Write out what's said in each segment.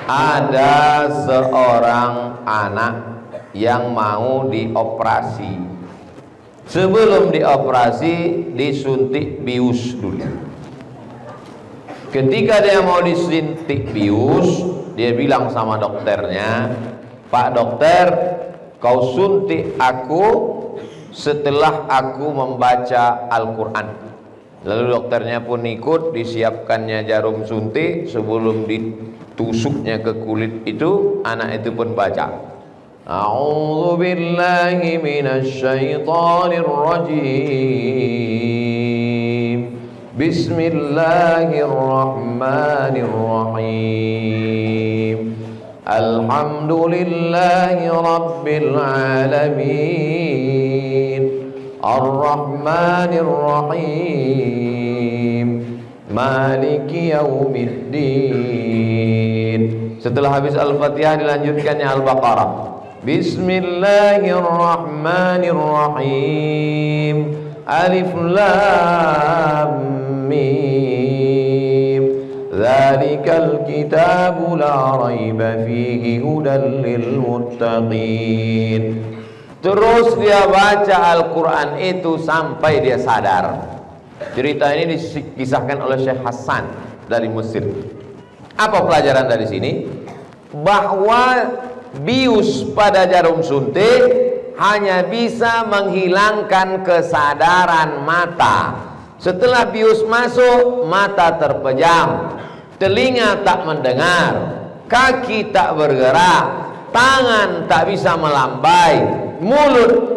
Ada seorang anak yang mau dioperasi. Sebelum dioperasi disuntik bius dulu. Ketika dia mau disuntik bius, dia bilang sama dokternya, "Pak dokter, kau suntik aku setelah aku membaca Al-Quran." Lalu dokternya pun ikut, disiapkannya jarum suntik. Sebelum ditusuknya ke kulit itu, anak itu pun baca, "A'udzu billahi minasy syaithanir rajim. Bismillahirrahmanirrahim. Alhamdulillahi rabbil alamin. Ar-Rahmanir Rahim. Maliki yaumiddin." Setelah habis Al-Fatihah dilanjutkannya Al-Baqarah. Bismillahirrahmanirrahim. Alif Lam Mim. Dzalikal kitabu la raiba fihi hudan lil muttaqin. Terus dia baca Al-Quran itu sampai dia sadar. Cerita ini dikisahkan oleh Syekh Hasan dari Mesir. Apa pelajaran dari sini? Bahwa bius pada jarum suntik hanya bisa menghilangkan kesadaran mata. Setelah bius masuk, mata terpejam, telinga tak mendengar, kaki tak bergerak, tangan tak bisa melambai, mulut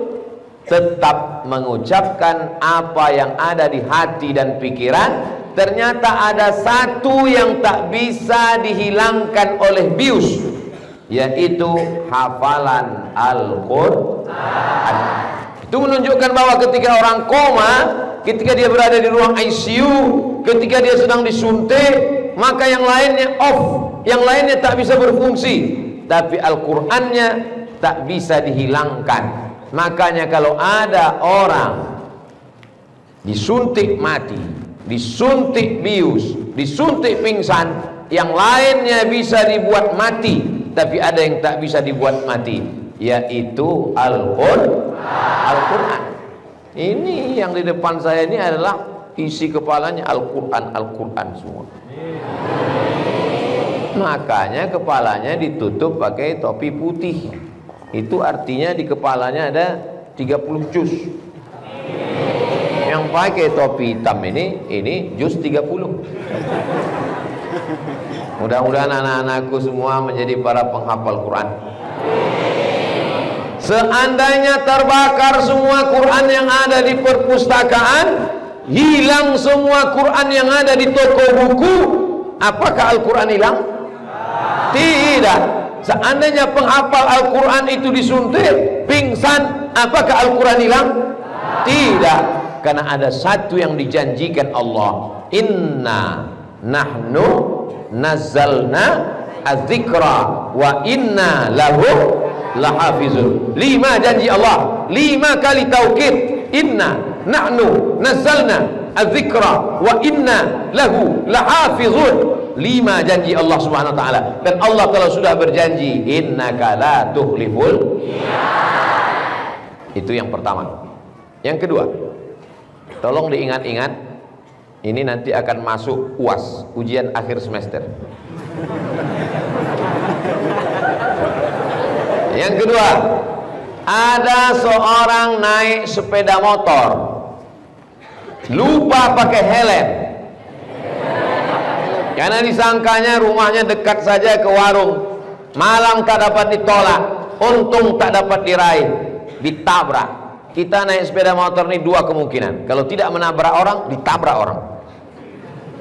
tetap mengucapkan apa yang ada di hati dan pikiran. Ternyata ada satu yang tak bisa dihilangkan oleh bius, yaitu hafalan Al-Quran. Itu menunjukkan bahwa ketika orang koma, ketika dia berada di ruang ICU, ketika dia sedang disuntik, maka yang lainnya off, yang lainnya tak bisa berfungsi, tapi Al-Qur'annya tak bisa dihilangkan. Makanya kalau ada orang disuntik mati, disuntik bius, disuntik pingsan, yang lainnya bisa dibuat mati, tapi ada yang tak bisa dibuat mati, yaitu Al-Quran. Ini yang di depan saya ini adalah isi kepalanya Al-Quran, Al-Quran semua. Makanya kepalanya ditutup pakai topi putih. Itu artinya di kepalanya ada 30 juz. Yang pakai topi hitam ini juz 30. Mudah-mudahan anak-anakku semua menjadi para penghafal Quran. Seandainya terbakar semua Quran yang ada di perpustakaan, hilang semua Quran yang ada di toko buku, apakah Al-Quran hilang? Tidak. Seandainya penghafal Al-Quran itu disuntik, pingsan, apakah Al-Quran hilang? Tidak. Karena ada satu yang dijanjikan Allah, inna nahnu nazzalna az-zikra wa inna lahu lahafizun. 5 janji Allah, 5 kali taukid. Inna nahnu nazzalna az-zikra wa inna lahu lahafizun. 5 janji Allah Subhanahu wa taala. Dan Allah kalau sudah berjanji, innaka la tukhliful. Itu yang pertama. Yang kedua, tolong diingat-ingat, ini nanti akan masuk UAS, ujian akhir semester. Yang kedua, ada seorang naik sepeda motor, lupa pakai helm, karena disangkanya rumahnya dekat saja ke warung. Malam tak dapat ditolak, untung tak dapat diraih, ditabrak. Kita naik sepeda motor ini 2 kemungkinan. Kalau tidak menabrak orang, ditabrak orang.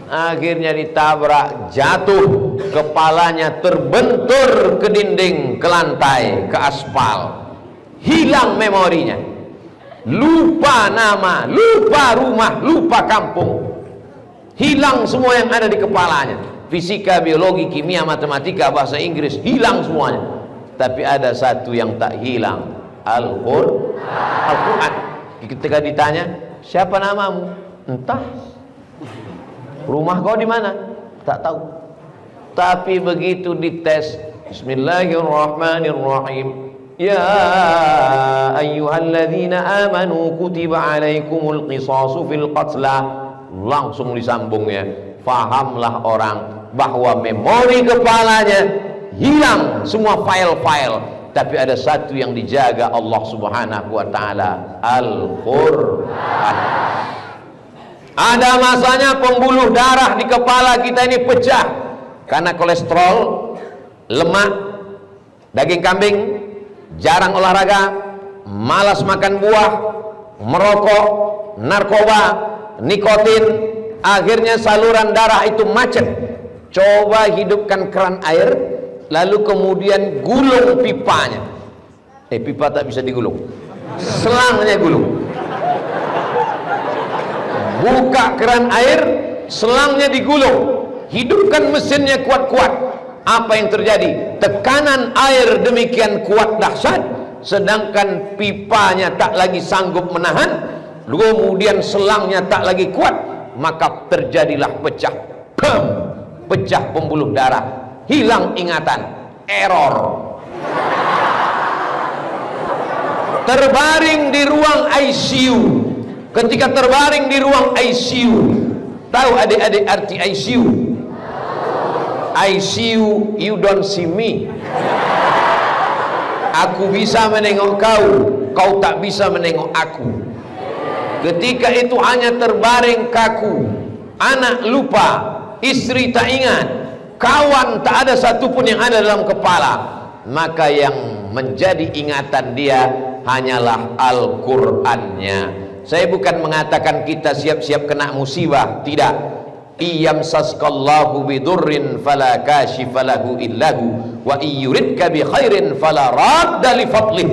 Akhirnya ditabrak, jatuh, kepalanya terbentur ke dinding, ke lantai, ke aspal. Hilang memorinya, lupa nama, lupa rumah, lupa kampung. Hilang semua yang ada di kepalanya. Fisika, biologi, kimia, matematika, bahasa Inggris, hilang semuanya. Tapi ada satu yang tak hilang, Al-Quran. Ketika ditanya, siapa namamu? Entah. Rumah kau di mana? Tak tahu. Tapi begitu dites, Bismillahirrahmanirrahim, ya ayyuhalladzina amanu kutiba alaikumul qisasu fil qatla, langsung disambungnya. Fahamlah orang bahwa memori kepalanya hilang semua file-file, tapi ada satu yang dijaga Allah Subhanahu wa taala, Al-Qur'an. Ada masanya pembuluh darah di kepala kita ini pecah karena kolesterol, lemak, daging kambing, jarang olahraga, malas makan buah, merokok, narkoba, nikotin, akhirnya saluran darah itu macet. Coba hidupkan keran air, lalu kemudian gulung pipanya. Pipa tak bisa digulung, selangnya gulung. Buka keran air, selangnya digulung. Hidupkan mesinnya kuat-kuat. Apa yang terjadi? Tekanan air demikian kuat dahsyat, sedangkan pipanya tak lagi sanggup menahan, kemudian selangnya tak lagi kuat, maka terjadilah pecah. Pecah pembuluh darah, hilang ingatan, error. Terbaring di ruang ICU. Ketika terbaring di ruang ICU, tahu adik-adik arti ICU? ICU, you don't see me. Aku bisa menengok kau, kau tak bisa menengok aku. Ketika itu hanya terbaring kaku, anak lupa, istri tak ingat, kawan tak ada satupun yang ada dalam kepala, maka yang menjadi ingatan dia hanyalah Al-Qur'annya. Saya bukan mengatakan kita siap-siap kena musibah, tidak. Iyamsaskallahu bidurrin fala kashifa lahu illahu wa iyuridka bi khairin fala radda li fadlih.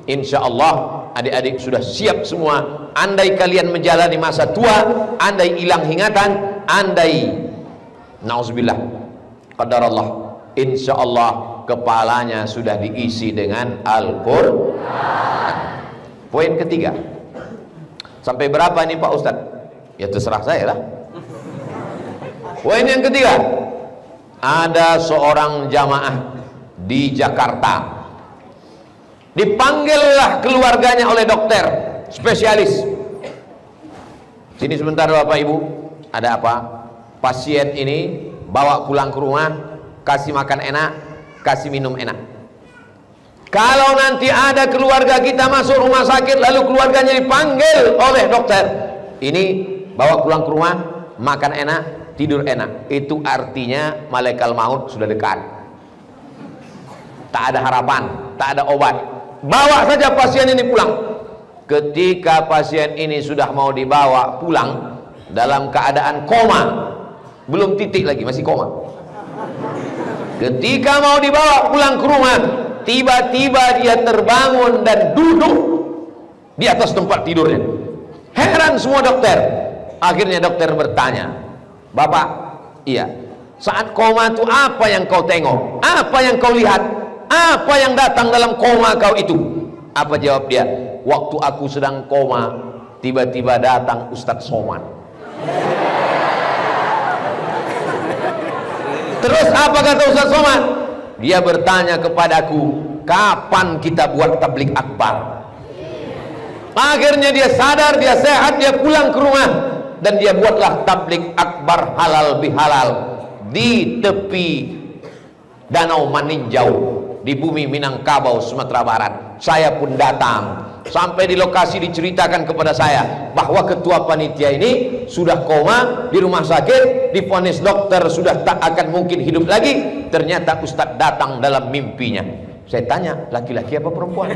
Insyaallah adik-adik sudah siap semua. Andai kalian menjalani masa tua, andai hilang ingatan, andai nauzubillah qadarallah, insyaallah kepalanya sudah diisi dengan Al-Qur'an. Poin ketiga. Sampai berapa ini Pak Ustadz? Ya terserah saya lah. Poin yang ketiga, ada seorang jamaah di Jakarta, dipanggillah keluarganya oleh dokter spesialis. Sini sebentar Bapak Ibu, ada apa? Pasien ini bawa pulang ke rumah, kasih makan enak, kasih minum enak. Kalau nanti ada keluarga kita masuk rumah sakit, lalu keluarganya dipanggil oleh dokter, ini bawa pulang ke rumah, makan enak, tidur enak, itu artinya malaikat maut sudah dekat. Tak ada harapan, tak ada obat. Bawa saja pasien ini pulang. Ketika pasien ini sudah mau dibawa pulang dalam keadaan koma, belum titik lagi, masih koma. Ketika mau dibawa pulang ke rumah, tiba-tiba dia terbangun dan duduk di atas tempat tidurnya. Heran semua dokter. Akhirnya dokter bertanya, Bapak, iya, saat koma itu apa yang kau tengok? Apa yang kau lihat? Apa yang datang dalam koma kau itu? Apa jawab dia? Waktu aku sedang koma, tiba-tiba datang Ustadz Somad. Terus apa kata Ustadz Somad? Dia bertanya kepadaku, kapan kita buat tablik akbar? Akhirnya dia sadar, dia sehat, dia pulang ke rumah, dan dia buatlah tablik akbar halal bihalal di tepi Danau Maninjau di bumi Minangkabau, Sumatera Barat. Saya pun datang. Sampai di lokasi diceritakan kepada saya bahwa ketua panitia ini sudah koma di rumah sakit, divonis dokter sudah tak akan mungkin hidup lagi. Ternyata Ustadz datang dalam mimpinya. Saya tanya, laki-laki apa perempuan?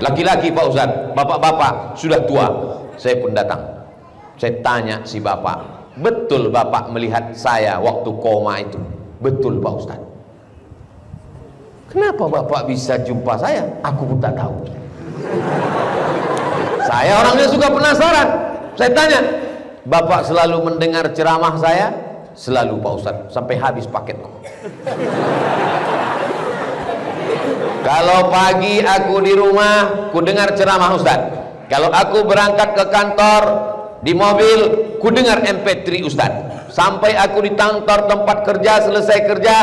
Laki-laki Pak Ustadz. Bapak-bapak sudah tua. Saya pun datang. Saya tanya si bapak, betul bapak melihat saya waktu koma itu? Betul Pak Ustadz. Kenapa bapak bisa jumpa saya? Aku pun tak tahu. Saya orangnya suka penasaran. Saya tanya, bapak selalu mendengar ceramah saya? Selalu Pak Ustadz, sampai habis paket. Kalau pagi aku di rumah, ku dengar ceramah Ustadz. Kalau aku berangkat ke kantor, di mobil, ku dengar MP3 Ustaz. Sampai aku di kantor tempat kerja, selesai kerja,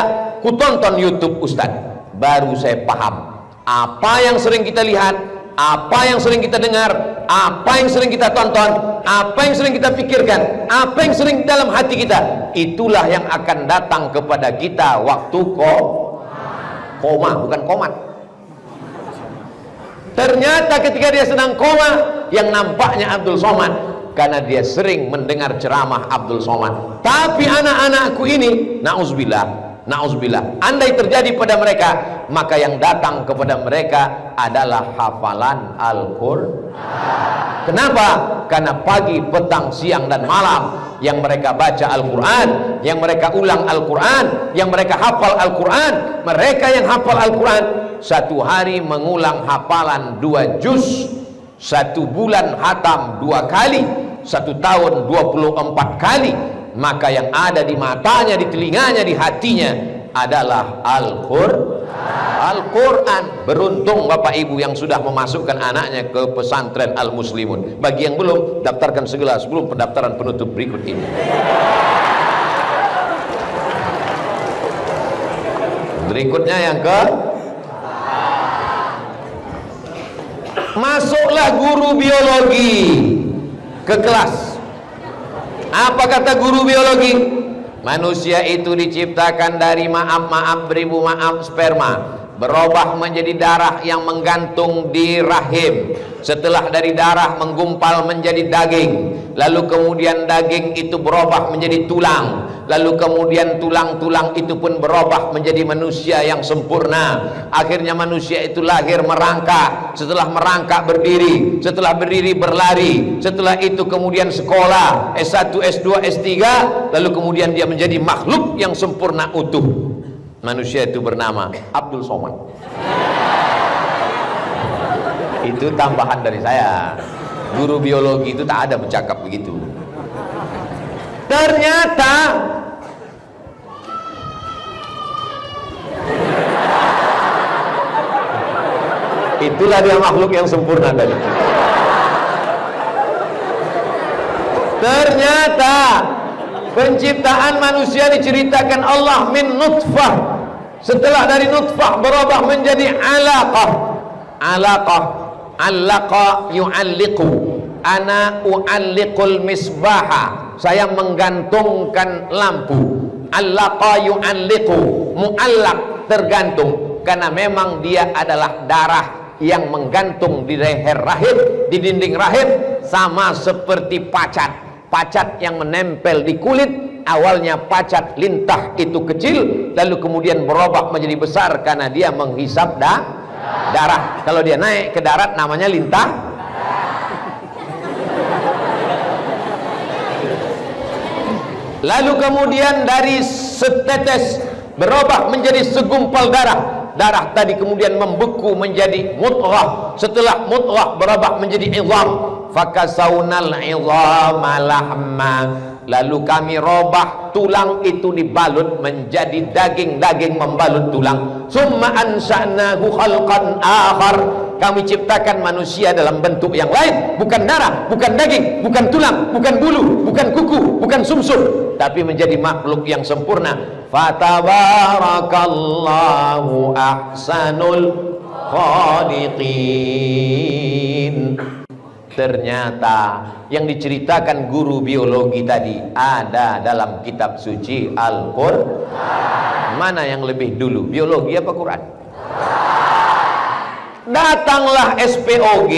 ku tonton YouTube Ustaz. Baru saya paham apa yang sering kita lihat, apa yang sering kita dengar, apa yang sering kita tonton, apa yang sering kita pikirkan, apa yang sering dalam hati kita, itulah yang akan datang kepada kita waktu koma, bukan komat. Ternyata ketika dia sedang koma, yang nampaknya Abdul Somad, karena dia sering mendengar ceramah Abdul Somad. Tapi anak-anakku ini, na'udzubillah, andai terjadi pada mereka, maka yang datang kepada mereka adalah hafalan Al-Qur'an. Kenapa? Karena pagi, petang, siang, dan malam yang mereka baca Al-Quran, yang mereka ulang Al-Quran, yang mereka hafal Al-Quran. Mereka yang hafal Al-Quran satu hari mengulang hafalan 2 juz, 1 bulan hatam 2 kali, 1 tahun 24 kali. Maka yang ada di matanya, di telinganya, di hatinya adalah Al-Quran. Beruntung Bapak Ibu yang sudah memasukkan anaknya ke pesantren Al-Muslimun. Bagi yang belum, daftarkan segera sebelum pendaftaran penutup berikut ini. Berikutnya yang masuklah guru biologi ke kelas. Apa kata guru biologi? Manusia itu diciptakan dari beribu sperma, berubah menjadi darah yang menggantung di rahim. Setelah dari darah menggumpal menjadi daging, lalu kemudian daging itu berubah menjadi tulang, lalu kemudian tulang-tulang itu pun berubah menjadi manusia yang sempurna. Akhirnya manusia itu lahir merangkak, setelah merangkak berdiri, setelah berdiri berlari, setelah itu kemudian sekolah S1, S2, S3, lalu kemudian dia menjadi makhluk yang sempurna utuh. Manusia itu bernama Abdul Somad. Itu tambahan dari saya. Guru biologi itu tak ada bercakap begitu. Ternyata itulah dia makhluk yang sempurna tadi. Ternyata penciptaan manusia diceritakan Allah min nutfah. Setelah dari nutfah berubah menjadi alaqah. Allaqa yu'alliqu, ana u'alliqul misbaha, saya menggantungkan lampu. Allaqa yu'alliqu, mu'allaq, tergantung, karena memang dia adalah darah yang menggantung di leher rahim, di dinding rahim, sama seperti pacat yang menempel di kulit. Awalnya pacat lintah itu kecil, lalu kemudian berubah menjadi besar karena dia menghisap darah. Kalau dia naik ke darat namanya lintah. Lalu kemudian dari setetes berubah menjadi segumpal darah. Darah tadi kemudian membeku menjadi mudghah. Setelah mudghah berubah menjadi izam. Fakasaunal izama lahma. Lalu kami robah tulang itu dibalut menjadi daging membalut tulang. Summa ansa'nahu khalqan akhar. Kami ciptakan manusia dalam bentuk yang lain, bukan darah, bukan daging, bukan tulang, bukan bulu, bukan kuku, bukan sumsum, tapi menjadi makhluk yang sempurna. Fatabarakallahu ahsanul khaliqin. Ternyata yang diceritakan guru biologi tadi ada dalam kitab suci Al-Qur'an. Mana yang lebih dulu, biologi apa Quran? Datanglah SPOG.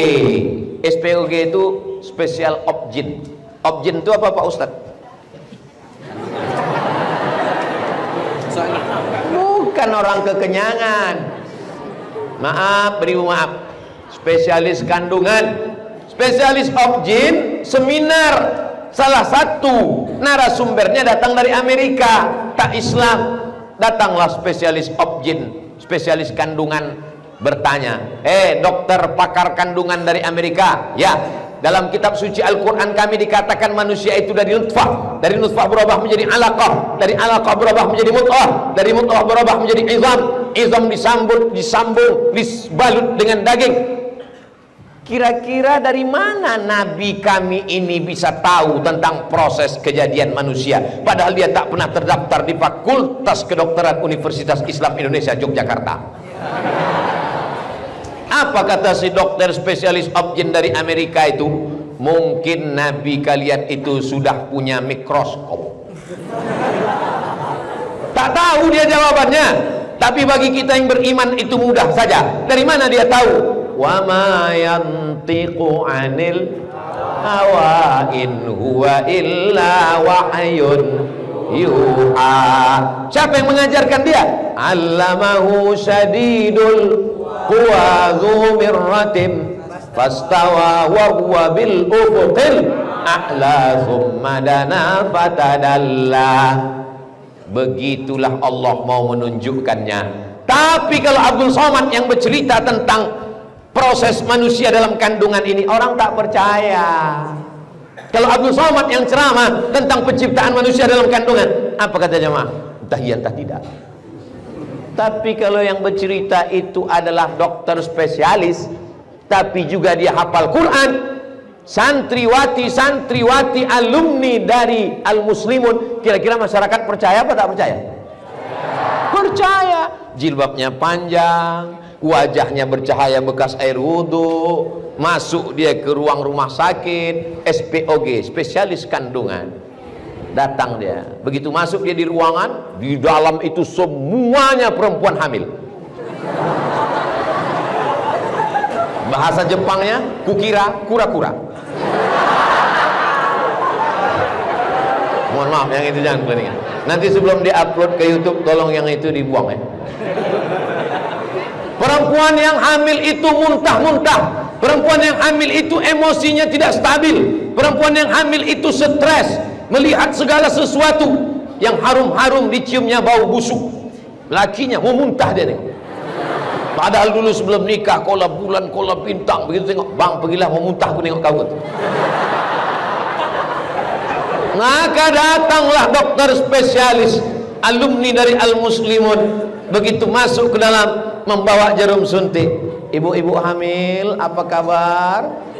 SPOG itu Special Objin. Objin itu apa Pak Ustadz? Bukan orang kekenyangan. Maaf, beribu maaf. Spesialis kandungan, spesialis objin, seminar. Salah satu narasumbernya datang dari Amerika, tak Islam. Datanglah spesialis objin, spesialis kandungan, bertanya, dokter pakar kandungan dari Amerika, ya, dalam kitab suci Al-Quran kami dikatakan manusia itu dari nutfah berubah menjadi alaqah, dari alaqah berubah menjadi mudghah, dari mudghah berubah menjadi izam disambung, dibalut dengan daging. Kira-kira dari mana Nabi kami ini bisa tahu tentang proses kejadian manusia, padahal dia tak pernah terdaftar di Fakultas Kedokteran Universitas Islam Indonesia Yogyakarta? Apa kata si dokter spesialis objin dari Amerika itu? Mungkin Nabi kalian itu sudah punya mikroskop. Tak tahu dia jawabannya. Tapi bagi kita yang beriman itu mudah saja. Dari mana dia tahu? Wa ma yantiqu 'anil hawa in huwa illa wahyun yuha. Siapa yang mengajarkan dia? Allamahu syadidul quwa dzu mirratin fastawa wa huwa bil ufuqil a'la thumma dana fatadalla. Begitulah Allah mau menunjukkannya. Tapi kalau Abdul Somad yang bercerita tentang proses manusia dalam kandungan ini, orang tak percaya. Kalau Abdul Somad yang ceramah tentang penciptaan manusia dalam kandungan, apa kata jemaah? Entah iya entah tidak. Tapi kalau yang bercerita itu adalah dokter spesialis, tapi juga dia hafal Quran, santriwati alumni dari Al-Muslimun, kira-kira masyarakat percaya apa tak percaya? Percaya. Jilbabnya panjang, wajahnya bercahaya bekas air wudhu, masuk dia ke ruang rumah sakit, SPOG, spesialis kandungan. Datang dia, begitu masuk dia di ruangan, di dalam itu semuanya perempuan hamil. Bahasa Jepangnya kukira kura-kura. Mohon maaf, yang itu jangan kelingan. Nanti sebelum di-upload ke YouTube, tolong yang itu dibuang ya. Perempuan yang hamil itu muntah-muntah. Perempuan yang hamil itu emosinya tidak stabil. Perempuan yang hamil itu stres, melihat segala sesuatu yang harum-harum, diciumnya bau busuk. Lakinya mau muntah dia nih. Padahal dulu sebelum nikah, kola bulan, kola bintang, begitu tengok, bang pergilah mau muntah aku nengok kau. Maka datanglah dokter spesialis alumni dari Al-Muslimun, begitu masuk ke dalam membawa jarum suntik. Ibu-ibu hamil, apa kabar?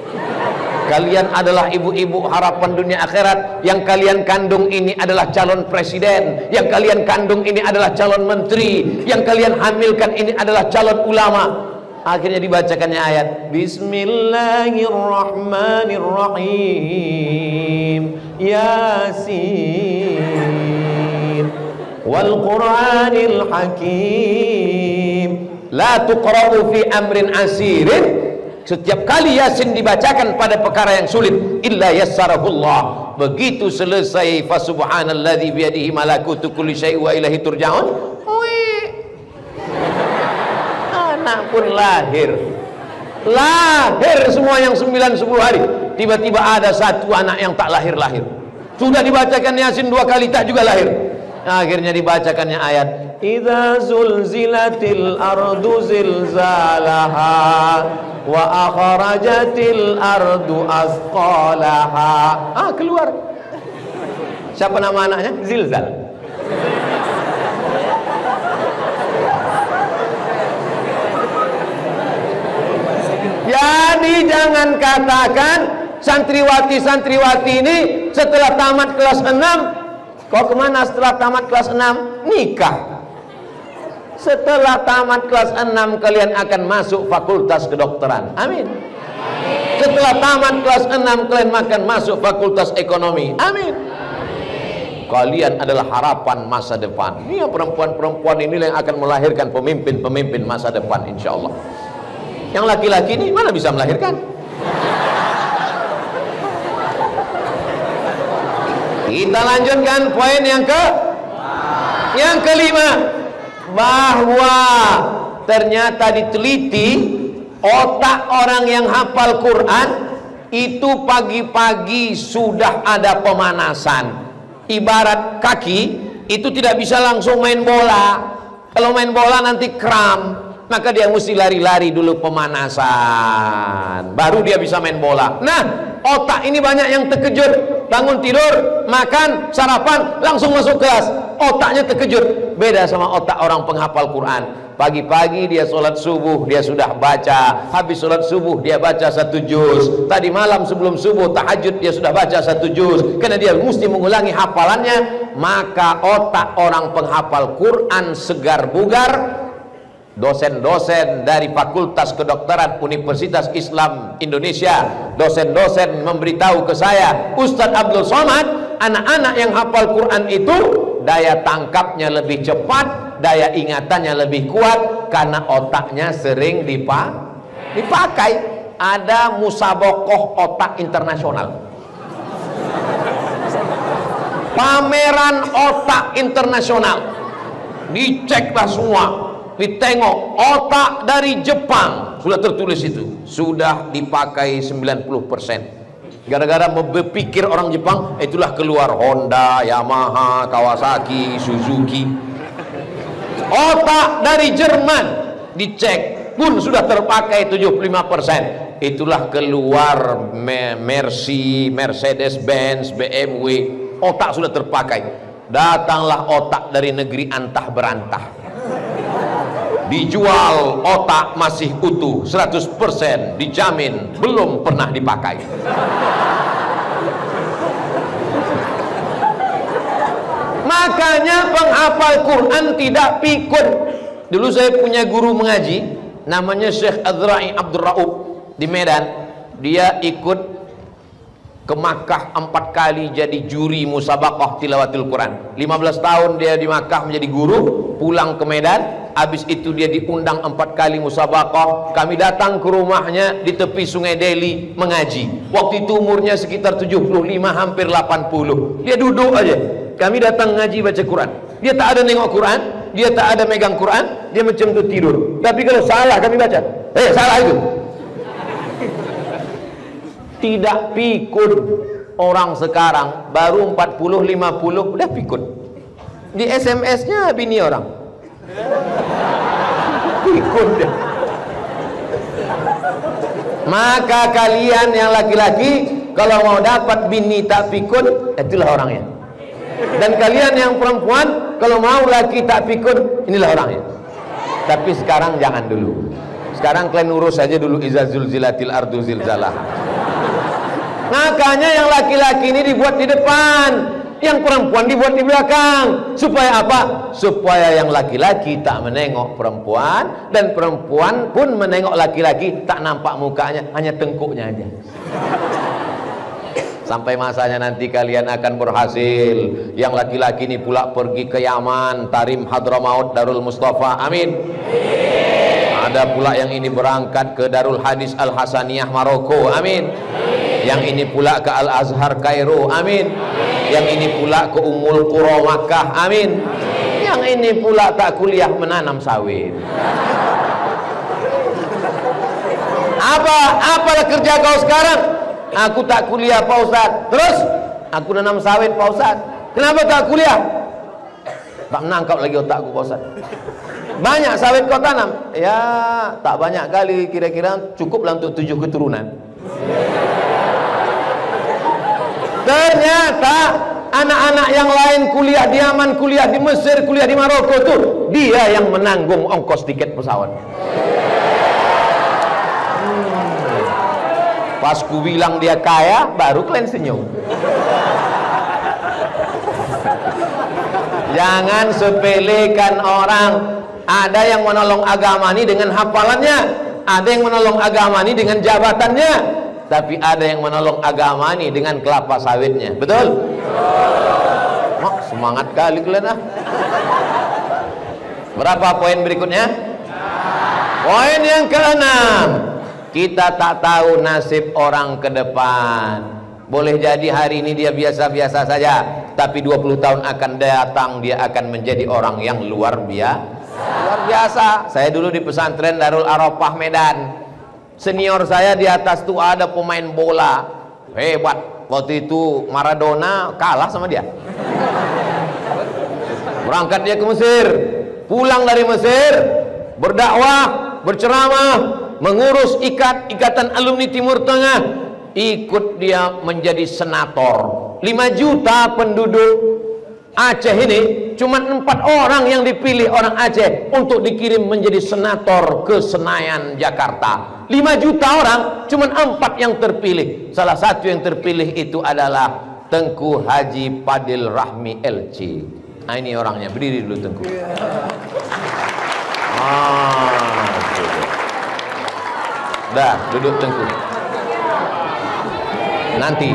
Kalian adalah ibu-ibu harapan dunia akhirat. Yang kalian kandung ini adalah calon presiden. Yang kalian kandung ini adalah calon menteri. Yang kalian hamilkan ini adalah calon ulama. Akhirnya dibacakannya ayat Bismillahirrahmanirrahim Yasin wal Qur'anil Hakim la tuqra'u fi amrin asirin. Setiap kali Yasin dibacakan pada perkara yang sulit, illa yassarahullah. Begitu selesai fa subhanalladzi biyadihi malakutu kulli syai'in wa ilaihi turja'un, anak pun lahir semua yang 9-10 hari. Tiba-tiba ada satu anak yang tak lahir-lahir. Sudah dibacakan Yasin 2 kali tak juga lahir. Akhirnya dibacakannya ayat idza zulzilatil ardu zilzalaha wa akhrajatil ardu asqalaha. Keluar. Siapa nama anaknya? Zilzal. Jadi jangan katakan santriwati ini setelah tamat kelas 6 kau kemana setelah tamat kelas 6? Nikah. Setelah tamat kelas 6 kalian akan masuk fakultas kedokteran. Amin. Setelah tamat kelas 6 kalian akan masuk fakultas ekonomi. Amin. Kalian adalah harapan masa depan. Ini perempuan-perempuan ini yang akan melahirkan pemimpin-pemimpin masa depan, insya Allah. Yang laki-laki ini mana bisa melahirkan? Kita lanjutkan poin yang kelima, bahwa ternyata diteliti otak orang yang hafal Quran itu pagi-pagi sudah ada pemanasan. Ibarat kaki itu tidak bisa langsung main bola. Kalau main bola nanti kram, maka dia mesti lari-lari dulu pemanasan, baru dia bisa main bola. Nah, otak ini banyak yang terkejut, bangun tidur, makan, sarapan, langsung masuk kelas. otaknya terkejut. Beda sama otak orang penghafal Quran. Pagi-pagi dia sholat subuh, dia sudah baca. Habis sholat subuh dia baca 1 juz. Tadi malam sebelum subuh tahajud dia sudah baca 1 juz. Karena dia mesti mengulangi hafalannya. Maka otak orang penghafal Quran segar bugar. Dosen-dosen dari Fakultas Kedokteran Universitas Islam Indonesia, dosen-dosen memberitahu ke saya, Ustadz Abdul Somad, anak-anak yang hafal Quran itu daya tangkapnya lebih cepat, daya ingatannya lebih kuat, karena otaknya sering dipakai. Ada musabakoh otak internasional, pameran otak internasional, diceklah semua, ditengok otak dari Jepang, sudah tertulis itu, sudah dipakai 90%. Gara-gara berpikir orang Jepang, itulah keluar Honda, Yamaha, Kawasaki, Suzuki. Otak dari Jerman dicek pun sudah terpakai 75%. Itulah keluar Mercedes Benz, BMW, otak sudah terpakai. Datanglah otak dari negeri antah berantah, dijual otak masih utuh 100%, dijamin belum pernah dipakai. Makanya penghafal Quran tidak pikun. Dulu saya punya guru mengaji namanya Syekh Azra'i Abdul Raub di Medan. Dia ikut ke Makkah 4 kali jadi juri musabaqah tilawatil Quran. 15 tahun dia di Makkah menjadi guru, pulang ke Medan. Habis itu dia diundang 4 kali musabaqah. Kami datang ke rumahnya di tepi Sungai Deli mengaji. Waktu itu umurnya sekitar 75, hampir 80. Dia duduk aja. Kami datang ngaji baca Quran. Dia tak ada nengok Quran, dia tak ada megang Quran, dia macam tu tidur. Tapi kalau salah kami baca, salah itu. Tidak pikun. Orang sekarang baru 40-50 udah pikun. Di SMS-nya bini orang. Pikun dia. Maka kalian yang laki-laki kalau mau dapat bini tak pikun, itulah orangnya. Dan kalian yang perempuan kalau mau laki tak pikun, inilah orangnya. Tapi sekarang jangan dulu. Sekarang kalian urus saja dulu, iza zulzilatil ardu zilzalah. Makanya yang laki-laki ini dibuat di depan, yang perempuan dibuat di belakang. Supaya apa? Supaya yang laki-laki tak menengok perempuan, dan perempuan pun menengok laki-laki tak nampak mukanya, hanya tengkuknya aja. Sampai masanya nanti kalian akan berhasil. Yang laki-laki ini pula pergi ke Yaman, Tarim, Hadramaut, Darul Mustafa, amin. Ada pula yang ini berangkat ke Darul Hadis Al Hasaniyah Maroko, amin. Yang ini pula ke Al Azhar Kairo, amin. Yang ini pula ke Ummul Qura Makkah, amin. Yang ini pula tak kuliah menanam sawit. Apalah kerja kau sekarang? Aku tak kuliah Pak Ustaz. Terus aku nanam sawit Pak Ustaz. Kenapa tak kuliah? Tak menangkap lagi otakku Pak Ustaz. Banyak sawit kau tanam? Ya tak banyak kali, kira-kira cukuplah untuk 7 keturunan. Ternyata anak-anak yang lain kuliah di Yaman, kuliah di Mesir, kuliah di Maroko tuh dia yang menanggung ongkos tiket pesawat. Pas ku bilang dia kaya, baru kalian senyum. Jangan sepelekan orang. Ada yang menolong agama ini dengan hafalannya, ada yang menolong agama ini dengan jabatannya, tapi ada yang menolong agama ini dengan kelapa sawitnya. Betul? Semangat kali kalian ah. Berapa poin berikutnya? Poin yang ke-6. Kita tak tahu nasib orang ke depan. Boleh jadi hari ini dia biasa-biasa saja, tapi 20 tahun akan datang dia akan menjadi orang yang luar biasa. Saya dulu di pesantren Darul Arafah Medan. Senior saya di atas tuh ada pemain bola hebat. Waktu itu Maradona kalah sama dia. Berangkat dia ke Mesir, pulang dari Mesir, berdakwah, berceramah, mengurus ikatan alumni Timur Tengah, ikut dia menjadi senator. 5 juta penduduk, Aceh ini cuma 4 orang yang dipilih orang Aceh untuk dikirim menjadi senator ke Senayan, Jakarta. 5 juta orang, cuma 4 yang terpilih. Salah satu yang terpilih itu adalah Tengku Haji Padil Rahmi LC. Nah, ini orangnya, berdiri dulu Tengku. Dah, duduk Tengku. Nanti.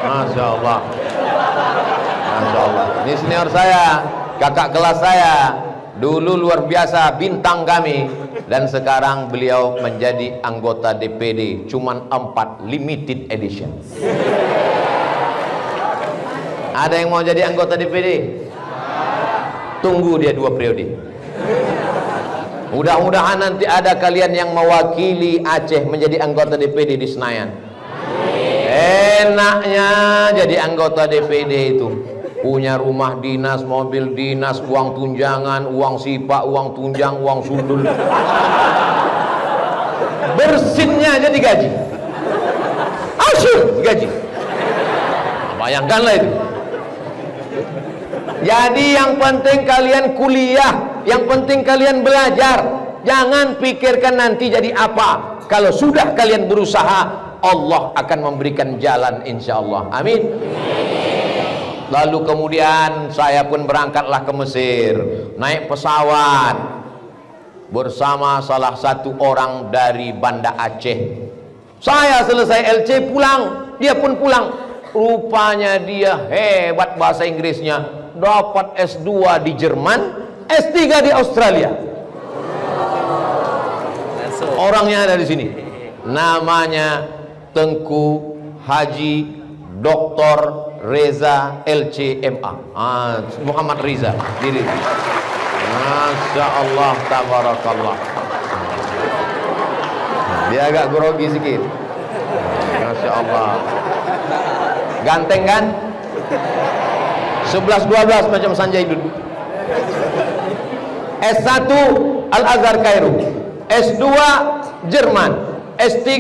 Masya Allah. Masya Allah. Ini senior saya, kakak kelas saya. Dulu luar biasa, bintang kami. Dan sekarang beliau menjadi anggota DPD. Cuman 4, limited edition. Ada yang mau jadi anggota DPD? Tunggu dia 2 periode. Mudah-mudahan nanti ada kalian yang mewakili Aceh menjadi anggota DPD di Senayan. Enaknya jadi anggota DPD itu punya rumah dinas, mobil dinas, uang tunjangan, uang sipak, uang tunjang, uang sundul. Bersinnya aja digaji. Asyik digaji. Bayangkanlah itu. Jadi yang penting kalian kuliah, yang penting kalian belajar. Jangan pikirkan nanti jadi apa. Kalau sudah kalian berusaha, Allah akan memberikan jalan insyaallah. Amin. Lalu kemudian saya pun berangkatlah ke Mesir, naik pesawat bersama salah satu orang dari Banda Aceh. Saya selesai LC pulang, dia pun pulang. Rupanya dia hebat bahasa Inggrisnya, dapat S2 di Jerman, S3 di Australia. Orangnya ada di sini. Namanya Tengku Haji Dr. Reza LCMA. Muhammad Riza diri. Masya Allah, tabarakallah. Dia agak grogi sedikit. Masya Allah. Ganteng kan? 11-12 macam Sanjay Dud. S1 Al-Azhar Kairo, S2 Jerman, S3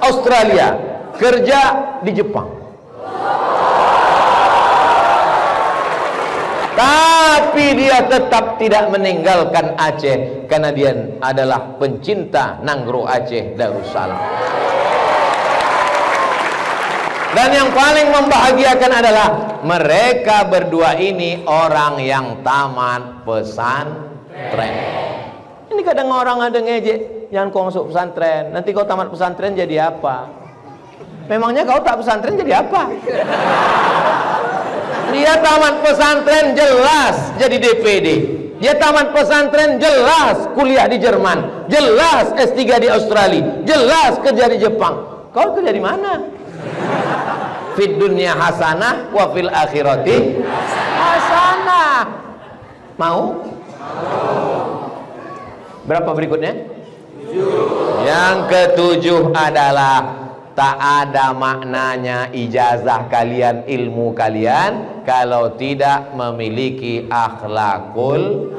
Australia, kerja di Jepang. Tapi dia tetap tidak meninggalkan Aceh karena dia adalah pencinta Nanggro Aceh Darussalam. Dan yang paling membahagiakan adalah mereka berdua ini orang yang tamat pesantren. Ini kadang orang ada ngejek, jangan kau masuk pesantren, nanti kau tamat pesantren jadi apa? Memangnya kau tak pesantren jadi apa? Dia tamat pesantren jelas jadi DPD. Dia tamat pesantren jelas kuliah di Jerman, jelas S3 di Australia, jelas kerja di Jepang. Kau kerja di mana? Fid dunya hasanah wa fil akhirati hasanah. Mau? Berapa berikutnya? Yang ke-7 adalah tak ada maknanya ijazah kalian, ilmu kalian kalau tidak memiliki akhlakul.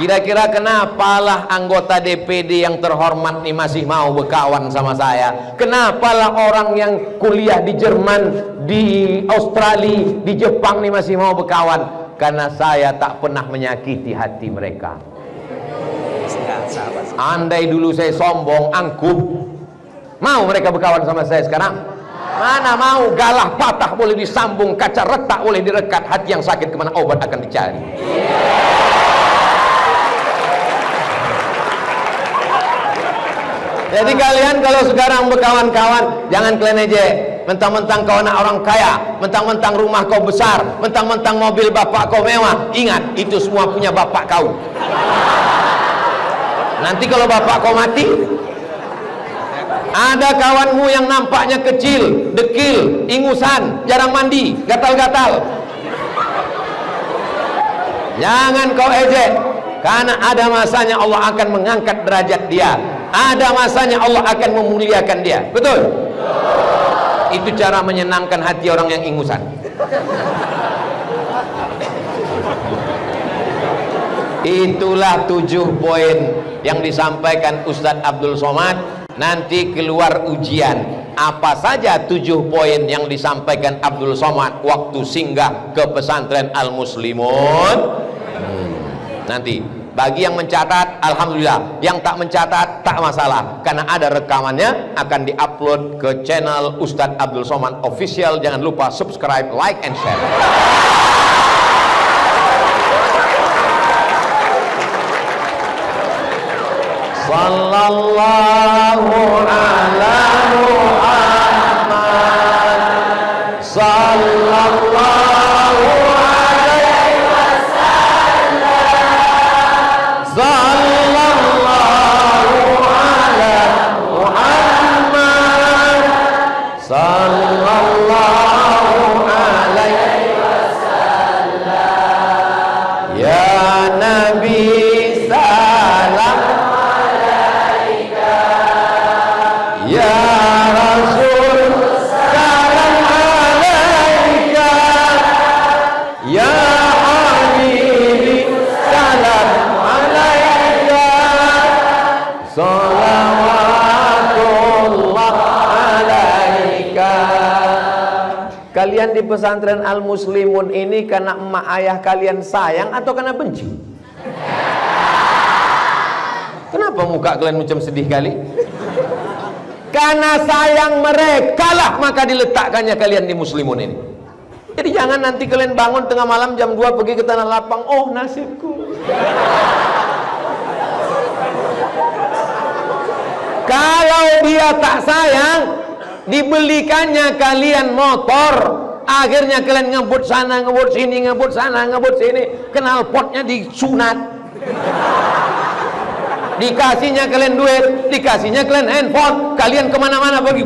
Kira-kira kenapalah anggota DPD yang terhormat nih masih mau berkawan sama saya? Kenapalah orang yang kuliah di Jerman, di Australia, di Jepang nih masih mau berkawan? Karena saya tak pernah menyakiti hati mereka. Andai dulu saya sombong, angkuh, mau mereka berkawan sama saya sekarang? Mana mau. Galah patah boleh disambung, kaca retak boleh direkat, hati yang sakit kemana obat akan dicari. Jadi kalian kalau sekarang berkawan-kawan, jangan kalian aja mentang-mentang kau anak orang kaya, mentang-mentang rumah kau besar, mentang-mentang mobil bapak kau mewah. Ingat, itu semua punya bapak kau. Nanti kalau bapak kau mati, ada kawanmu yang nampaknya kecil, dekil, ingusan, jarang mandi, gatal-gatal. Jangan kau ejek, karena ada masanya Allah akan mengangkat derajat dia. Ada masanya Allah akan memuliakan dia. Betul? Itu cara menyenangkan hati orang yang ingusan. Itulah 7 poin yang disampaikan Ustadz Abdul Somad. Nanti keluar ujian. apa saja 7 poin yang disampaikan Abdul Somad waktu singgah ke pesantren Al-Muslimun? Nanti bagi yang mencatat, alhamdulillah. Yang tak mencatat, tak masalah, karena ada rekamannya, akan diupload ke channel Ustadz Abdul Somad Official. Jangan lupa subscribe, like, and share. Sallallahu ala Muhammad, sallallahu alaihi wasallam, sallallahu ala Muhammad, sallallahu alaihi wasallam. Ya Nabi salam, ya Rasul salam alaika, ya Habibi salam alaika, salawatullah alaika. Kalian di pesantren Al-Muslimun ini karena emak ayah kalian sayang atau karena benci? Kenapa muka kalian macam sedih kali? Karena sayang mereka lah maka diletakkannya kalian di Muslimun ini. Jadi jangan nanti kalian bangun tengah malam jam 2 pergi ke tanah lapang, oh nasibku. Kalau dia tak sayang, dibelikannya kalian motor, akhirnya kalian ngebut sana ngebut sini, ngebut sana ngebut sini, knalpotnya disunat. Dikasihnya kalian duit, dikasihnya kalian handphone, kalian kemana-mana pergi.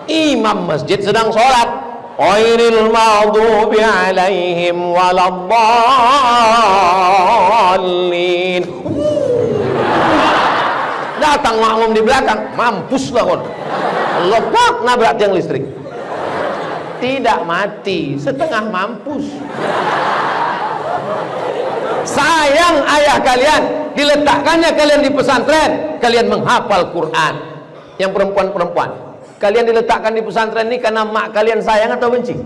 Imam masjid sedang sholat, ghairil maghdubi alaihim waladdallin. Datang makmum di belakang, mampus lah kon, lepak nabrak tiang listrik. Tidak mati, setengah mampus. Sayang ayah kalian, diletakkannya kalian di pesantren, kalian menghafal Quran. Yang perempuan-perempuan, kalian diletakkan di pesantren ini karena mak kalian sayang atau benci?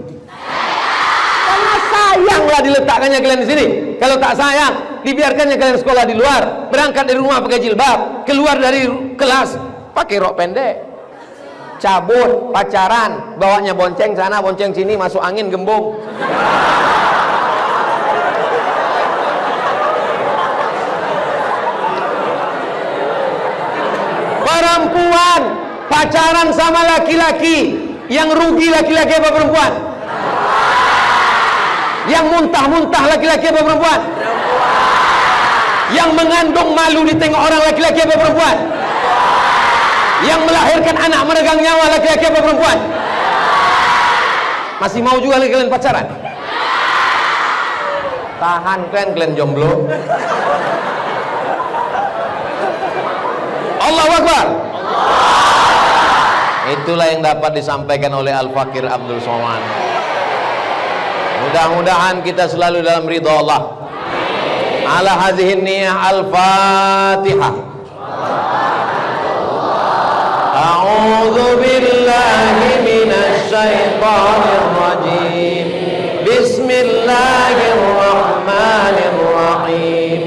Karena sayanglah diletakkannya kalian di sini. Kalau tak sayang, dibiarkannya kalian sekolah di luar, berangkat dari rumah pakai jilbab, keluar dari kelas pakai rok pendek, cabut, pacaran, bawanya bonceng sana, bonceng sini, masuk angin, gembung. Perempuan pacaran sama laki-laki, yang rugi laki-laki apa perempuan? Yang muntah-muntah laki-laki apa perempuan? Yang mengandung malu ditengok orang laki-laki apa perempuan? Yang melahirkan anak meregang nyawa laki-laki apa perempuan? Masih mau juga kalian pacaran? Tahan kalian jomblo. Allahu Akbar. Itulah yang dapat disampaikan oleh Al-Fakir Abdul Somad. Mudah-mudahan kita selalu dalam ridha Allah. Ala hadhihi niyah Al-Fatihah. A'udzu billahi minasy syaithanir rajim. Bismillahirrahmanirrahim.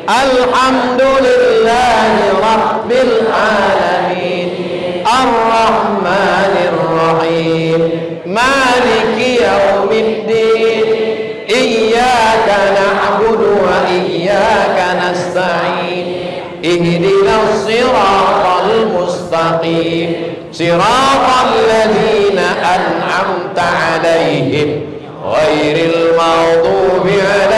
Alhamdulillahi rabbil alamin. Ar-Rahmanir-Rahim. Maliki yaumiddin. Iyyaka na'budu wa iyyaka nasta'in. Ihdinas siratal mustaqim. Siratal ladzina an'amta 'alaihim ghairil maghdubi 'alaihim